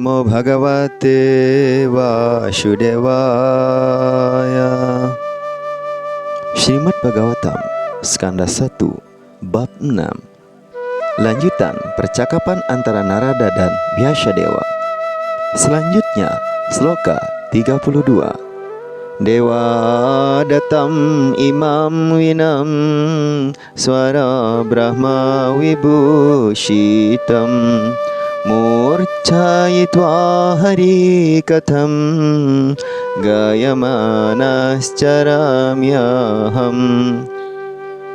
Namo Bhagavate Vasudevaya. Srimad Bhagavatam Skanda 1 Bab 6. Lanjutan percakapan antara Narada dan Vyasadewa. Selanjutnya Sloka 32. Dewa datam imam winam swara brahma vibhushitam murchayitva hari katham gayamanascharamyaham.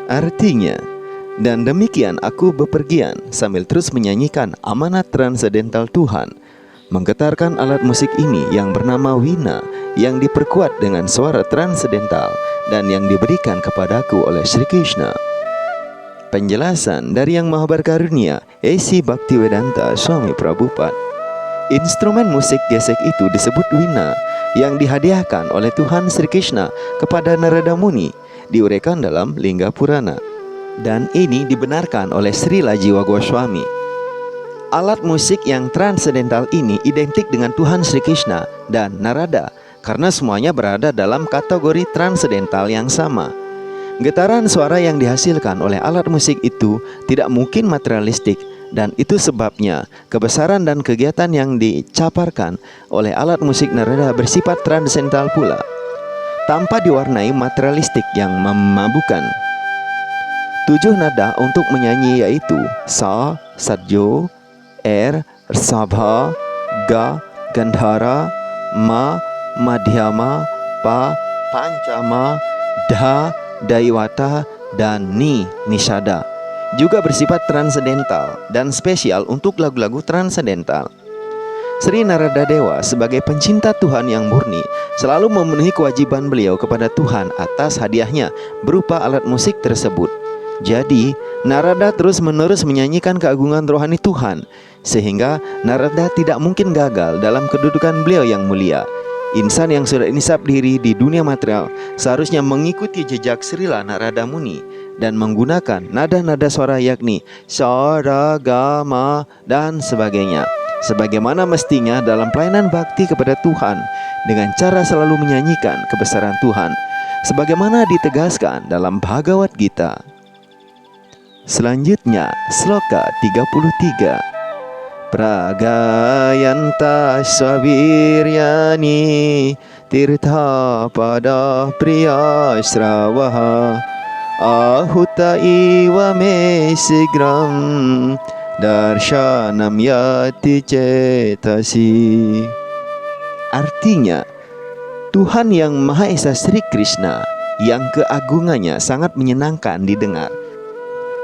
Artinya, dan demikian aku bepergian sambil terus menyanyikan amanat transendental Tuhan, menggetarkan alat musik ini yang bernama Wina, yang diperkuat dengan suara transendental dan yang diberikan kepadaku oleh Sri Krishna. Penjelasan dari Yang Maha Berkarunia, A.C. Bhaktivedanta Swami Prabhupada. Instrumen musik gesek itu disebut Wina, yang dihadiahkan oleh Tuhan Sri Krishna kepada Narada Muni, diuraikan dalam Lingga Purana. Dan ini dibenarkan oleh Sri Lajiwa Goswami. Alat musik yang transendental ini identik dengan Tuhan Sri Krishna dan Narada karena semuanya berada dalam kategori transendental yang sama. Getaran suara yang dihasilkan oleh alat musik itu tidak mungkin materialistik, dan itu sebabnya kebesaran dan kegiatan yang dicaparkan oleh alat musik Narada bersifat transendental pula, tanpa diwarnai materialistik yang memabukkan. 7 nada untuk menyanyi yaitu Sa, Sadjo, Er, Sabha, Ga, Gandhara, Ma, Madhyama, Pa, Pancama, Dha, Daiwata, dan Ni, Nishada, juga bersifat transendental dan spesial untuk lagu-lagu transendental. Sri Narada Dewa sebagai pencinta Tuhan yang murni selalu memenuhi kewajiban beliau kepada Tuhan atas hadiahnya berupa alat musik tersebut. Jadi, Narada terus-menerus menyanyikan keagungan rohani Tuhan, sehingga Narada tidak mungkin gagal dalam kedudukan beliau yang mulia. Insan yang sudah inisap diri di dunia material seharusnya mengikuti jejak Srila Narada Muni dan menggunakan nada-nada suara yakni Sa, Ra, Ga, Ma, dan sebagainya, sebagaimana mestinya dalam pelayanan bakti kepada Tuhan, dengan cara selalu menyanyikan kebesaran Tuhan, sebagaimana ditegaskan dalam Bhagavad Gita. Selanjutnya Sloka 33. Pragayanta swaviryani tirtha pada priya sravaha ahuta iwa me sigram darshanam yati cetasi. Artinya, Tuhan yang Maha Esa Sri Krishna yang keagungannya sangat menyenangkan didengar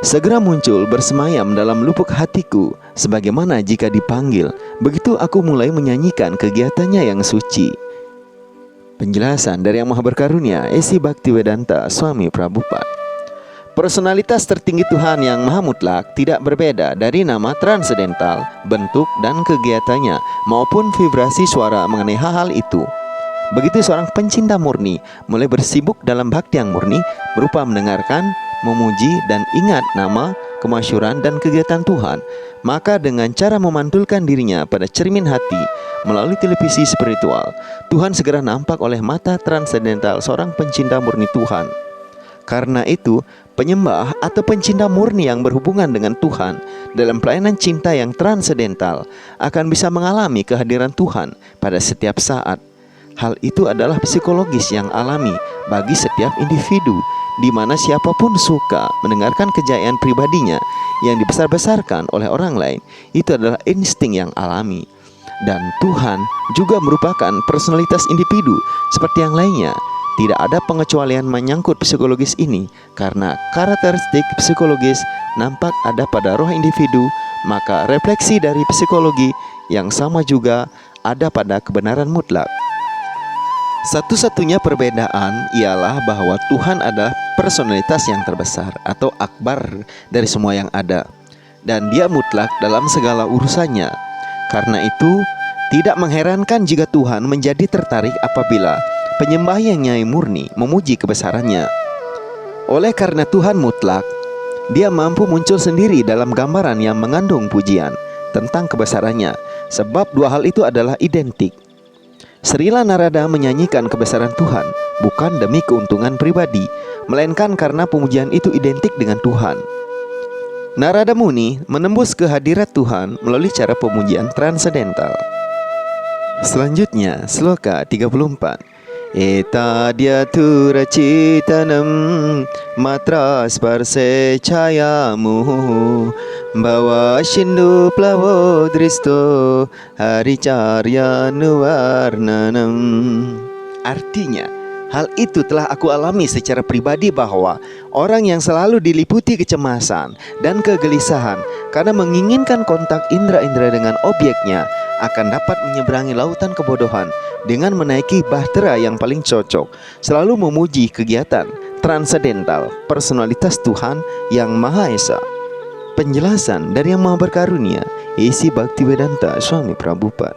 segera muncul bersemayam dalam lubuk hatiku, sebagaimana jika dipanggil, begitu aku mulai menyanyikan kegiatannya yang suci. Penjelasan dari Yang Maha Berkarunia, A.C. Bhaktivedanta Swami Prabhupada. Personalitas tertinggi Tuhan yang Maha Mutlak tidak berbeda dari nama transendental, bentuk dan kegiatannya maupun vibrasi suara mengenai hal-hal itu. Begitu seorang pencinta murni mulai bersibuk dalam bakti yang murni berupa mendengarkan, memuji, dan ingat nama, kemasyhuran, dan kegiatan Tuhan, maka dengan cara memantulkan dirinya pada cermin hati melalui televisi spiritual, Tuhan segera nampak oleh mata transendental seorang pencinta murni Tuhan. Karena itu, penyembah atau pencinta murni yang berhubungan dengan Tuhan dalam pelayanan cinta yang transendental akan bisa mengalami kehadiran Tuhan pada setiap saat. Hal itu adalah psikologis yang alami bagi setiap individu, di mana siapapun suka mendengarkan kejayaan pribadinya yang dibesar-besarkan oleh orang lain. Itu adalah insting yang alami. Dan Tuhan juga merupakan personalitas individu seperti yang lainnya. Tidak ada pengecualian menyangkut psikologis ini, karena karakteristik psikologis nampak ada pada roh individu, maka refleksi dari psikologi yang sama juga ada pada kebenaran mutlak. Satu-satunya perbedaan ialah bahwa Tuhan adalah personalitas yang terbesar atau akbar dari semua yang ada, dan Dia mutlak dalam segala urusannya. Karena itu, tidak mengherankan jika Tuhan menjadi tertarik apabila penyembah yang nyai murni memuji kebesarannya. Oleh karena Tuhan mutlak, Dia mampu muncul sendiri dalam gambaran yang mengandung pujian tentang kebesarannya, sebab dua hal itu adalah identik. Srila Narada menyanyikan kebesaran Tuhan bukan demi keuntungan pribadi, melainkan karena pemujian itu identik dengan Tuhan. Narada Muni menembus kehadirat Tuhan melalui cara pemujian transendental. Selanjutnya, sloka 34. Etadyatura citanam matra sparse cayamu bawa shindu plavo dristo haricarya nuwarnanam. Artinya, hal itu telah aku alami secara pribadi bahwa orang yang selalu diliputi kecemasan dan kegelisahan karena menginginkan kontak indera-indera dengan objeknya akan dapat menyeberangi lautan kebodohan dengan menaiki bahtera yang paling cocok, selalu memuji kegiatan transendental personalitas Tuhan yang Maha Esa. Penjelasan dari Yang Maha Berkarunia, A.C. Bhaktivedanta Swami Prabhupada.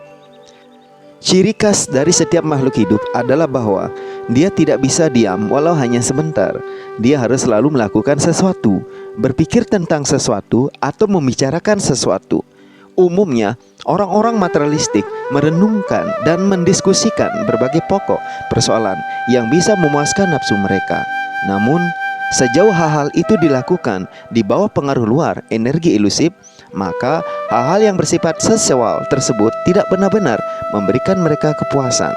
Ciri khas dari setiap makhluk hidup adalah bahwa dia tidak bisa diam walau hanya sebentar. Dia harus selalu melakukan sesuatu, berpikir tentang sesuatu, atau membicarakan sesuatu. Umumnya, orang-orang materialistik merenungkan dan mendiskusikan berbagai pokok persoalan yang bisa memuaskan nafsu mereka. Namun, sejauh hal-hal itu dilakukan di bawah pengaruh luar energi ilusif, maka hal-hal yang bersifat seksual tersebut tidak benar-benar memberikan mereka kepuasan.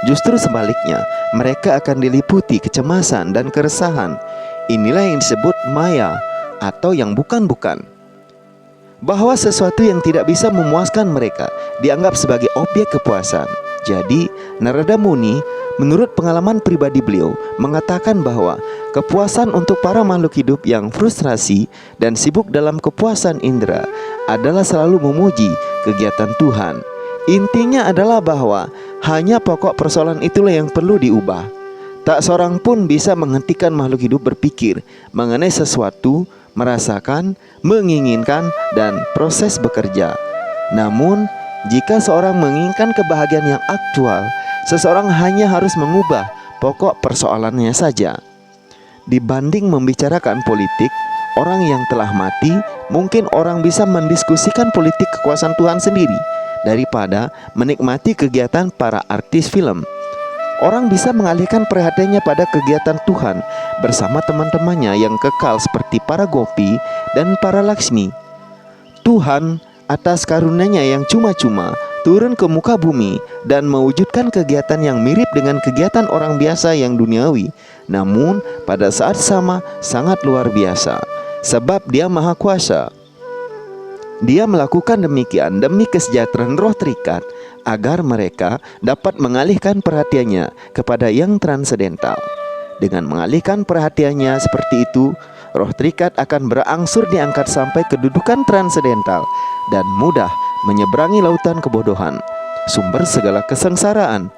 Justru sebaliknya, mereka akan diliputi kecemasan dan keresahan. Inilah yang disebut maya atau yang bukan-bukan. Bahwa sesuatu yang tidak bisa memuaskan mereka dianggap sebagai objek kepuasan. Jadi, Narada Muni menurut pengalaman pribadi beliau mengatakan bahwa kepuasan untuk para makhluk hidup yang frustrasi dan sibuk dalam kepuasan indera adalah selalu memuji kegiatan Tuhan. Intinya adalah bahwa hanya pokok persoalan itulah yang perlu diubah. Tak seorang pun bisa menghentikan makhluk hidup berpikir mengenai sesuatu, merasakan, menginginkan, dan proses bekerja. Namun, jika seorang menginginkan kebahagiaan yang aktual, seseorang hanya harus mengubah pokok persoalannya saja. Dibanding membicarakan politik orang yang telah mati, mungkin orang bisa mendiskusikan politik kekuasaan Tuhan sendiri daripada menikmati kegiatan para artis film. Orang bisa mengalihkan perhatiannya pada kegiatan Tuhan bersama teman-temannya yang kekal seperti para gopi dan para laksmi. Tuhan atas karunia-Nya yang cuma-cuma turun ke muka bumi dan mewujudkan kegiatan yang mirip dengan kegiatan orang biasa yang duniawi. Namun pada saat sama sangat luar biasa, sebab Dia Maha Kuasa. Dia melakukan demikian demi kesejahteraan roh terikat, agar mereka dapat mengalihkan perhatiannya kepada yang transendental. Dengan mengalihkan perhatiannya seperti itu, roh terikat akan berangsur diangkat sampai kedudukan transendental dan mudah menyeberangi lautan kebodohan, sumber segala kesengsaraan.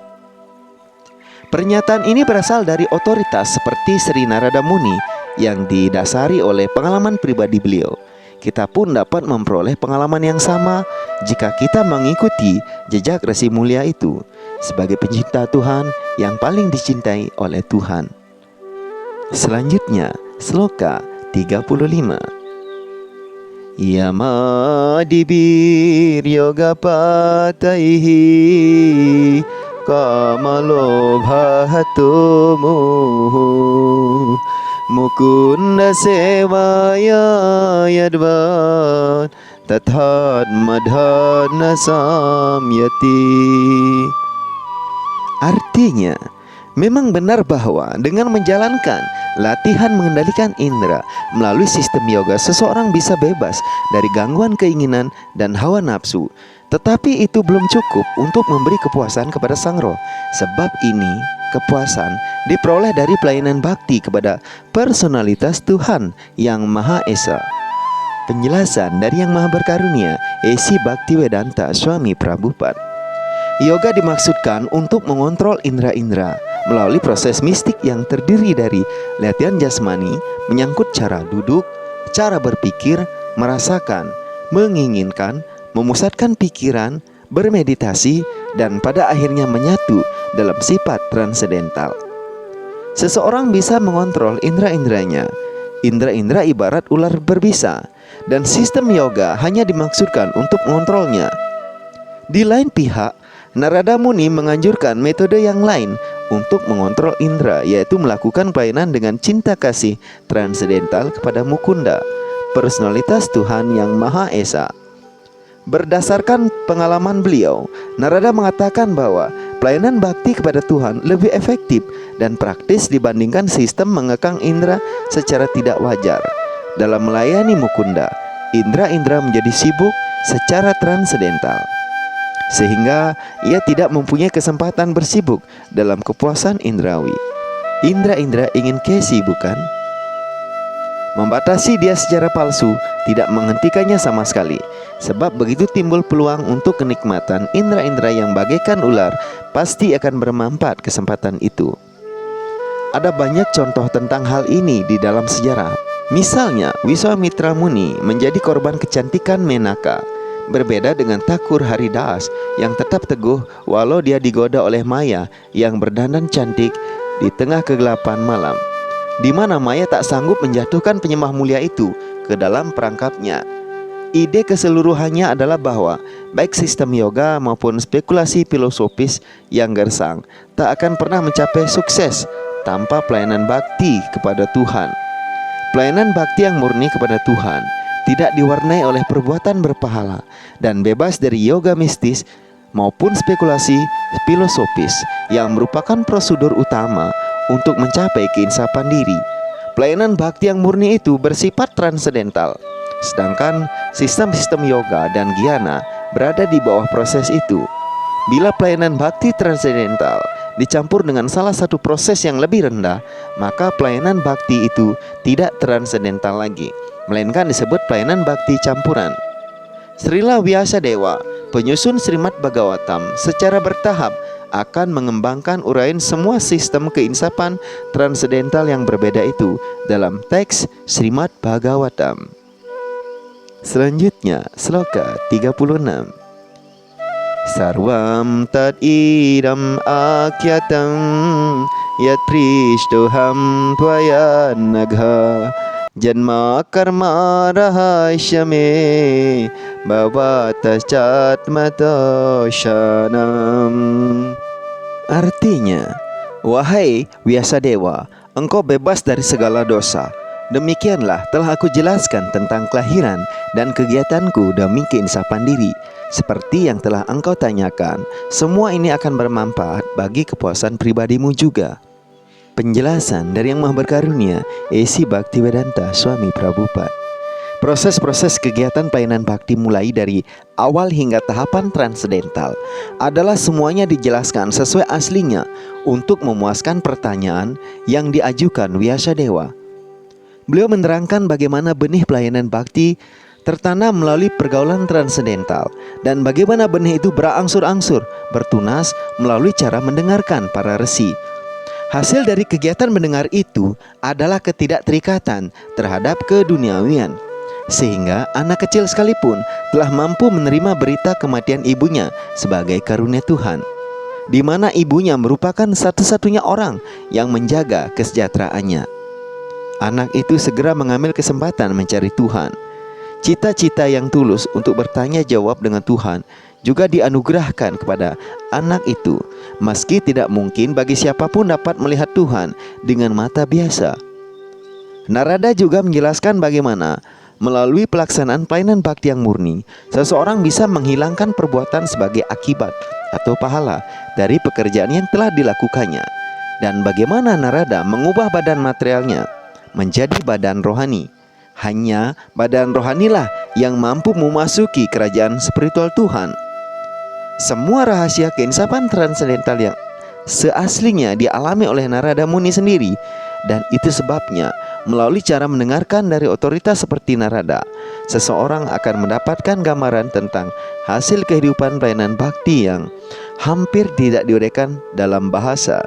Pernyataan ini berasal dari otoritas seperti Sri Narada Muni yang didasari oleh pengalaman pribadi beliau. Kita pun dapat memperoleh pengalaman yang sama jika kita mengikuti jejak resi mulia itu sebagai pencinta Tuhan yang paling dicintai oleh Tuhan. Selanjutnya, sloka 35. Yamadibir yoga pataihi kamalobhatumuhu Mukunda sevaya yadvan tathad madhana samyati. Artinya, memang benar bahwa dengan menjalankan latihan mengendalikan indera melalui sistem yoga, seseorang bisa bebas dari gangguan keinginan dan hawa nafsu. Tetapi itu belum cukup untuk memberi kepuasan kepada sang roh, sebab ini kepuasan diperoleh dari pelayanan bakti kepada personalitas Tuhan yang Maha Esa. Penjelasan dari Yang Maha Berkarunia, A.C. Bhaktivedanta Swami Prabhupada. Yoga dimaksudkan untuk mengontrol indera-indera melalui proses mistik yang terdiri dari latihan jasmani, menyangkut cara duduk, cara berpikir, merasakan, menginginkan, memusatkan pikiran, bermeditasi, dan pada akhirnya menyatu dalam sifat transendental. Seseorang bisa mengontrol indera-inderanya. Indera-indera ibarat ular berbisa, dan sistem yoga hanya dimaksudkan untuk mengontrolnya. Di lain pihak, Narada Muni menganjurkan metode yang lain untuk mengontrol indera, yaitu melakukan pelayanan dengan cinta kasih transendental kepada Mukunda, personalitas Tuhan yang Maha Esa. Berdasarkan pengalaman beliau, Narada mengatakan bahwa pelayanan bakti kepada Tuhan lebih efektif dan praktis dibandingkan sistem mengekang indera secara tidak wajar. Dalam melayani Mukunda, indera-indera menjadi sibuk secara transendental, sehingga ia tidak mempunyai kesempatan bersibuk dalam kepuasan indrawi. Indra-indra ingin kesibukan, membatasi dia secara palsu, tidak menghentikannya sama sekali. Sebab begitu timbul peluang untuk kenikmatan, indra-indra yang bagaikan ular pasti akan bermanfaat kesempatan itu. Ada banyak contoh tentang hal ini di dalam sejarah. Misalnya, Wiswamitra Muni menjadi korban kecantikan Menaka. Berbeda dengan Thakur Haridas yang tetap teguh walau dia digoda oleh Maya yang berdandan cantik di tengah kegelapan malam, di mana Maya tak sanggup menjatuhkan penyembah mulia itu ke dalam perangkapnya. Ide keseluruhannya adalah bahwa baik sistem yoga maupun spekulasi filosofis yang gersang tak akan pernah mencapai sukses tanpa pelayanan bakti kepada Tuhan. Pelayanan bakti yang murni kepada Tuhan tidak diwarnai oleh perbuatan berpahala dan bebas dari yoga mistis maupun spekulasi filosofis yang merupakan prosedur utama untuk mencapai keinsapan diri. Pelayanan bakti yang murni itu bersifat transendental, sedangkan sistem-sistem yoga dan gyana berada di bawah proses itu. Bila pelayanan bakti transendental dicampur dengan salah satu proses yang lebih rendah, maka pelayanan bakti itu tidak transendental lagi, melainkan disebut pelayanan bakti campuran. Srila Vyasadeva, penyusun Srimad Bhagavatam, secara bertahap akan mengembangkan uraian semua sistem keinsapan transendental yang berbeda itu dalam teks Srimad Bhagavatam. Selanjutnya, sloka 36. Sarvam tad idam akyatam yat prishtoham tvaya nagha janma karma rahasyame bhavataschatmatoshanam. Artinya, wahai Vyasadeva, engkau bebas dari segala dosa. Demikianlah telah aku jelaskan tentang kelahiran dan kegiatanku demi keinsapan diri. Seperti yang telah engkau tanyakan, semua ini akan bermanfaat bagi kepuasan pribadimu juga. Penjelasan dari Yang Maha Berkarunia, A.C. Bhaktivedanta Swami Prabhupada. Proses-proses kegiatan pelayanan bakti mulai dari awal hingga tahapan transendental adalah semuanya dijelaskan sesuai aslinya untuk memuaskan pertanyaan yang diajukan Vyasadeva. Beliau menerangkan bagaimana benih pelayanan bakti tertanam melalui pergaulan transendental dan bagaimana benih itu berangsur-angsur bertunas melalui cara mendengarkan para resi. Hasil dari kegiatan mendengar itu adalah ketidakterikatan terhadap keduniawian, sehingga anak kecil sekalipun telah mampu menerima berita kematian ibunya sebagai karunia Tuhan, di mana ibunya merupakan satu-satunya orang yang menjaga kesejahteraannya. Anak itu segera mengambil kesempatan mencari Tuhan. Cita-cita yang tulus untuk bertanya jawab dengan Tuhan juga dianugerahkan kepada anak itu, meski tidak mungkin bagi siapapun dapat melihat Tuhan dengan mata biasa. Narada juga menjelaskan bagaimana melalui pelaksanaan pelayanan bakti yang murni, seseorang bisa menghilangkan perbuatan sebagai akibat atau pahala dari pekerjaan yang telah dilakukannya, dan bagaimana Narada mengubah badan materialnya menjadi badan rohani. Hanya badan rohanilah yang mampu memasuki kerajaan spiritual Tuhan. Semua rahasia keinsapan transendental yang seaslinya dialami oleh Narada Muni sendiri, dan itu sebabnya melalui cara mendengarkan dari otoritas seperti Narada, seseorang akan mendapatkan gambaran tentang hasil kehidupan pelayanan bakti yang hampir tidak diuraikan dalam bahasa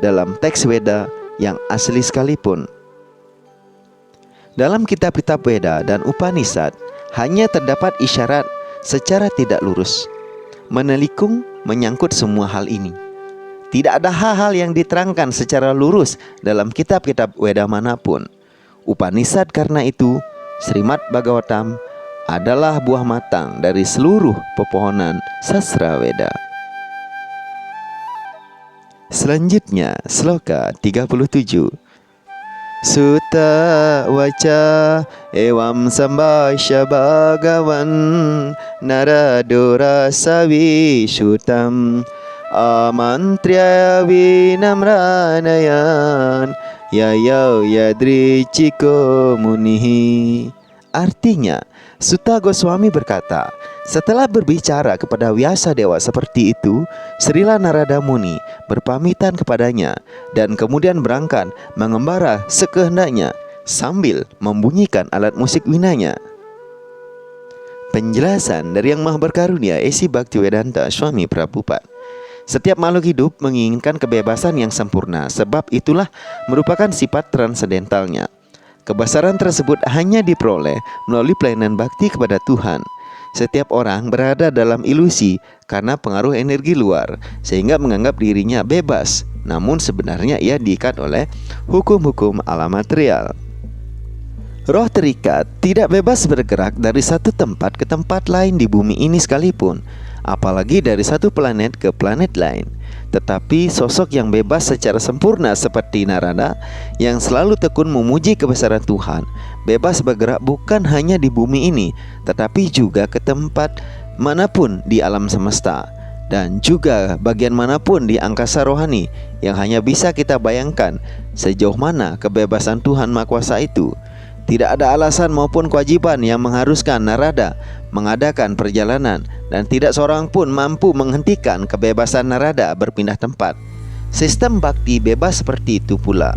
dalam teks Weda yang asli sekalipun. Dalam kitab-kitab Weda dan Upanishad hanya terdapat isyarat secara tidak lurus, menelikung menyangkut semua hal ini. Tidak ada hal-hal yang diterangkan secara lurus dalam kitab-kitab Weda manapun. Upanishad karena itu, Srimad Bhagavatam adalah buah matang dari seluruh pepohonan sastra Weda. Selanjutnya, sloka 37. Sutta waca evam sambhasya bhagavan naradora savishutam amantrya vinamranayan yayau yadriciko munihi. Artinya, Sutta Goswami berkata, setelah berbicara kepada Vyasa Dewa seperti itu, Srila Narada Muni berpamitan kepadanya dan kemudian berangkat mengembara sekehendaknya sambil membunyikan alat musik winanya. Penjelasan dari Yang Maha Berkarunia Esi Bhaktivedanta Swami Prabhupada. Setiap makhluk hidup menginginkan kebebasan yang sempurna, sebab itulah merupakan sifat transendentalnya. Kebesaran tersebut hanya diperoleh melalui pelayanan bakti kepada Tuhan. Setiap orang berada dalam ilusi karena pengaruh energi luar, sehingga menganggap dirinya bebas. Namun sebenarnya ia diikat oleh hukum-hukum alam material. Roh terikat, tidak bebas bergerak dari satu tempat ke tempat lain di bumi ini sekalipun, apalagi dari satu planet ke planet lain. Tetapi sosok yang bebas secara sempurna seperti Narada, yang selalu tekun memuji kebesaran Tuhan, bebas bergerak bukan hanya di bumi ini, tetapi juga ke tempat manapun di alam semesta, dan juga bagian manapun di angkasa rohani, yang hanya bisa kita bayangkan sejauh mana kebebasan Tuhan Maha Kuasa itu. Tidak ada alasan maupun kewajiban yang mengharuskan Narada mengadakan perjalanan, dan tidak seorang pun mampu menghentikan kebebasan Narada berpindah tempat. Sistem bakti bebas seperti itu pula.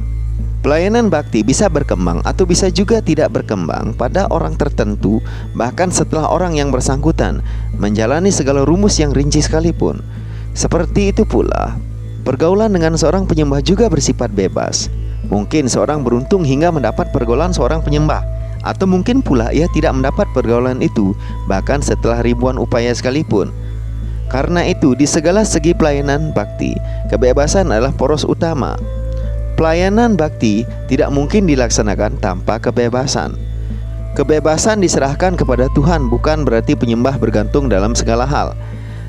Pelayanan bakti bisa berkembang atau bisa juga tidak berkembang pada orang tertentu, bahkan setelah orang yang bersangkutan menjalani segala rumus yang rinci sekalipun. Seperti itu pula, pergaulan dengan seorang penyembah juga bersifat bebas. Mungkin seorang beruntung hingga mendapat pergaulan seorang penyembah, atau mungkin pula ia tidak mendapat pergaulan itu bahkan setelah ribuan upaya sekalipun. Karena itu, di segala segi pelayanan bakti, kebebasan adalah poros utama. Pelayanan bakti tidak mungkin dilaksanakan tanpa kebebasan. Kebebasan diserahkan kepada Tuhan bukan berarti penyembah bergantung dalam segala hal.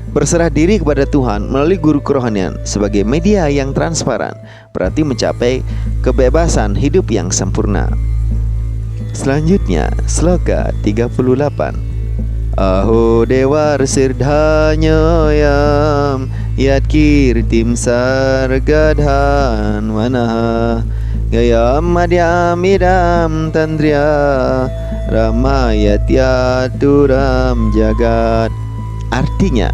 Berserah diri kepada Tuhan melalui guru kerohanian sebagai media yang transparan berarti mencapai kebebasan hidup yang sempurna. Selanjutnya, sloka 38. Aho dewa sirdhanya yam yat kirtim sargadhan vanaha gayam madhyam idam tandriya ramayatyaturam jagat. Artinya,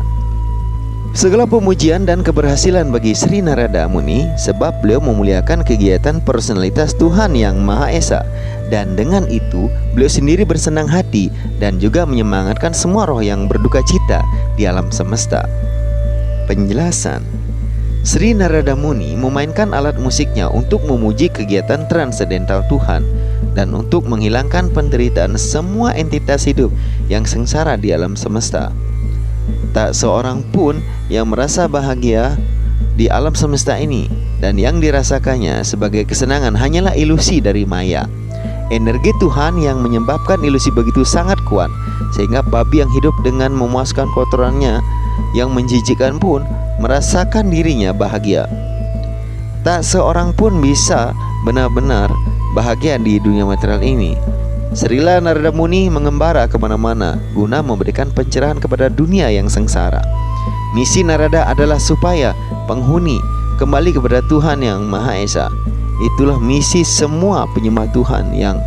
segala pemujian dan keberhasilan bagi Sri Narada Muni, sebab beliau memuliakan kegiatan personalitas Tuhan Yang Maha Esa, dan dengan itu beliau sendiri bersenang hati dan juga menyemangatkan semua roh yang berduka cita di alam semesta. Penjelasan: Sri Narada Muni memainkan alat musiknya untuk memuji kegiatan transendental Tuhan dan untuk menghilangkan penderitaan semua entitas hidup yang sengsara di alam semesta. Tak seorang pun yang merasa bahagia di alam semesta ini, dan yang dirasakannya sebagai kesenangan hanyalah ilusi dari maya. Energi Tuhan yang menyebabkan ilusi begitu sangat kuat, sehingga babi yang hidup dengan memuaskan kotorannya yang menjijikkan pun merasakan dirinya bahagia. Tak seorang pun bisa benar-benar bahagia di dunia material ini. Srila Narada Muni mengembara kemana-mana guna memberikan pencerahan kepada dunia yang sengsara. Misi Narada adalah supaya penghuni kembali kepada Tuhan Yang Maha Esa. Itulah misi semua penyembah Tuhan yang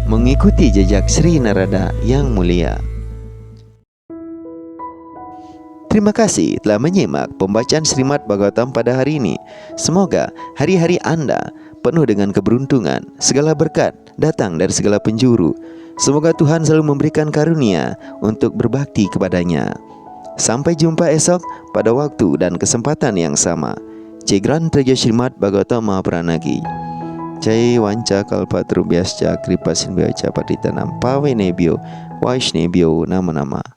mengikuti jejak Sri Narada yang mulia. Terima kasih telah menyimak pembacaan Srimad Bhagavatam pada hari ini. Semoga hari-hari Anda penuh dengan keberuntungan, segala berkat datang dari segala penjuru. Semoga Tuhan selalu memberikan karunia untuk berbakti kepadanya. Sampai jumpa esok pada waktu dan kesempatan yang sama. Jai Gran Teja Srimad Bhagavatam Mahapranagi. Jai Wanca Kalpatrubhyascha Kripa Sindhya Patitanam Pawenebhyo Vaishnebhyo Nama Nama.